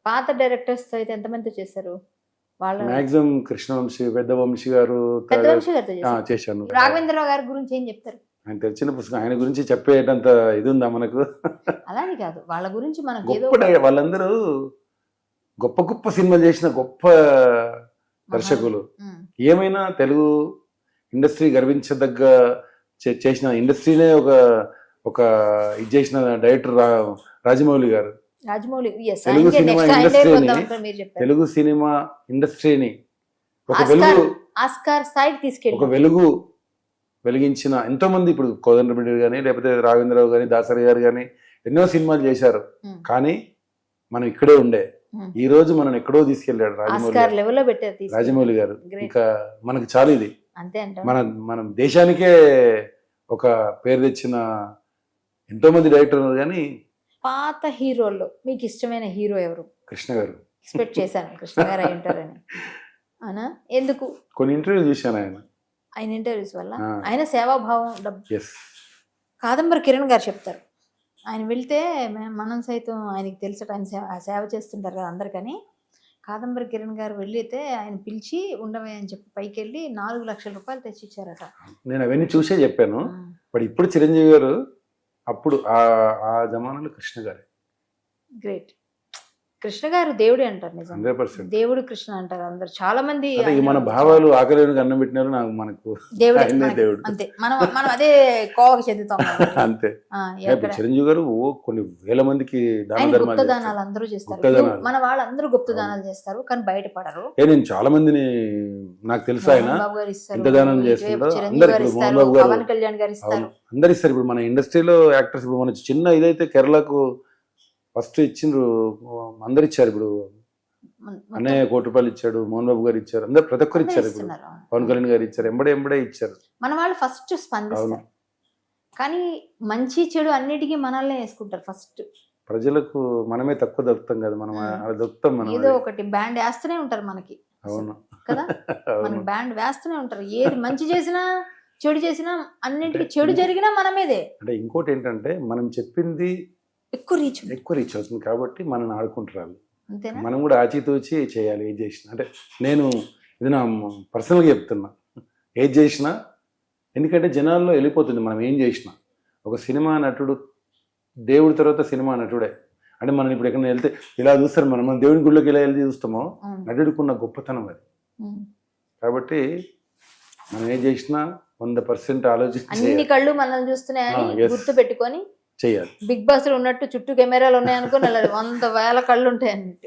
పాత డైరెక్టర్స్ అయితే ఎంతమంది చేశారు వాళ్ళ? మాక్సిమం కృష్ణవంశీ, పెద్ద వంశీ గారు పెద్ద వంశీ గారితో చేశారు. చేశాను. రాఘవేంద్రరావు గారి గురించి ఏం చెప్తారు? ఆయన తెచ్చిన పుస్తకం, ఆయన గురించి చెప్పేటంత ఇది ఉందా మనకు? అలాని కాదు, వాళ్ళ గురించి మనకు ఏదో గొప్ప వాళ్ళందరూ గొప్ప గొప్ప సినిమాలు చేసిన గొప్ప దర్శకులు. ఏమైనా తెలుగు ఇండస్ట్రీ గర్వించదగ్గ చేసిన ఇండస్ట్రీనే ఒక ఇది చేసిన డైరెక్టర్ రాజమౌళి గారు. రాజమౌళి తెలుగు సినిమా ఇండస్ట్రీని ఒక వెలుగు, ఆస్కార్ స్థాయికి తీసుకెళ్ళి ఒక వెలుగు వెలిగించిన ఎంతో మంది. ఇప్పుడు కోదండరెడ్డి గానీ, లేకపోతే రాఘవేంద్రరావు గానీ, దాసరి గారు కానీ ఎన్నో సినిమాలు చేశారు. కానీ మనం ఇక్కడే ఉండే, ఈ రోజు మనం ఎక్కడో తీసుకెళ్ళాడు రాజమౌళి గారు. ఇంకా మనకు చాలు ఇది. మనం దేశానికే ఒక పేరు తెచ్చిన ఎంతో మంది డైరెక్టర్ ఉన్నారు. కానీ పాత హీరోల్లో మీకు ఇష్టమైన హీరో ఎవరు? కృష్ణ గారు. ఎక్స్పెక్ట్ చేశాను కృష్ణ గారు అయి ఉంటారని. అవునా? ఎందుకు? కొన్ని ఇంటర్వ్యూలు చూశాను ఆయన ఇంటర్వ్యూస్ వల్ల. ఆయన సేవాభావం. కాదంబరి కిరణ్ గారు చెప్తారు, ఆయన వెళ్తే మనం సైతం ఆయనకి తెలుసు, ఆయన సేవ చేస్తుంటారు కదా అందరికని. కాదంబరి కిరణ్ గారు వెళ్ళితే ఆయన పిలిచి ఉండవే అని చెప్పి పైకి వెళ్ళి 4 లక్షల రూపాయలు తెచ్చిచ్చారట. నేను అవన్నీ చూసే చెప్పాను. బట్ ఇప్పుడు చిరంజీవి గారు, అప్పుడు ఆ జమానాలో కృష్ణ గారే గ్రేట్. కృష్ణ గారు దేవుడే అంటారు. నిజం, 100%. దేవుడు కృష్ణ అంటారు అందరు. చాలా మంది మన భావాలు ఆకలికి అన్నం పెట్టినారు, మనకు దేవుడు. అంతే, మనం అదే కోవకి చెందుతాం అంతే. చిరంజీవి గారు కొన్ని వేల మందికి గుప్తదానాలు అందరూ చేస్తారు. మన వాళ్ళందరూ గుప్తదానాలు చేస్తారు కానీ బయటపడరు. నేను చాలా మందిని నాకు తెలుసు, ఆయన ఎంత దానం చేస్తున్నారు. పవన్ కళ్యాణ్ గారు ఇస్తారు, అందరు ఇస్తారు. ఇప్పుడు మన ఇండస్ట్రీలో యాక్టర్స్, ఇప్పుడు మన చిన్న ఇదైతే కేరళకు ఫస్ట్ ఇచ్చిండ్రు, అందరు ఇచ్చారు. ఇప్పుడు అన్నయ్య ₹1 ఇచ్చాడు, మోహన్ బాబు గారు ఇచ్చారు, అందరు ప్రతి ఒక్కరు ఇచ్చారు. ఇప్పుడు పవన్ కళ్యాణ్ గారు ఇచ్చారు, ఎంబడే ఇచ్చారు. మన వాళ్ళు ఫస్ట్ స్పందిస్తారు. కానీ మంచి చెడు అన్నిటికీ మనల్నే వేసుకుంటారు ఫస్ట్. ప్రజలకు మనమే తక్కువ దొరుకుతాం కదా, మనం దొరుకుతాం. మనం ఏదో ఒకటి బ్యాండ్ వేస్తూనే ఉంటారు మనకి. అవును కదా, మనకి బ్యాండ్ వేస్తూనే ఉంటారు. ఏది మంచి చేసినా చెడు చేసినా అన్నింటికి చెడు జరిగినా మన మీదే. అంటే ఇంకోటి ఏంటంటే, మనం చెప్పింది ఎక్కువ రీచ్ అవుతుంది కాబట్టి మనం ఆడుకుంటారు. మనం కూడా ఆచితూచి చేయాలి. ఏది చేసినా, అంటే నేను ఇది నా పర్సనల్గా చెప్తున్నా, ఏది చేసినా. ఎందుకంటే జనాల్లో వెళ్ళిపోతుంది మనం ఏం చేసినా. ఒక సినిమా నటుడు దేవుడి తర్వాత సినిమా నటుడే. అంటే మనం ఇప్పుడు ఎక్కడ వెళ్తే ఇలా చూస్తారు, మనం దేవుని గుళ్ళకి ఇలా వెళ్ళి చూస్తామో, నటుడుకున్న గొప్పతనం అది. కాబట్టి మనం ఏం చేసినా 100% ఆలోచించి, అన్ని కళ్ళు మనల్ని చూస్తున్నాయని గుర్తు పెట్టుకొని చేయాలి. బిగ్ బాస్ లో ఉన్నట్టు చుట్టూ కెమెరాలు ఉన్నాయనుకో 100,000 కళ్ళు ఉంటాయి అన్నట్టు.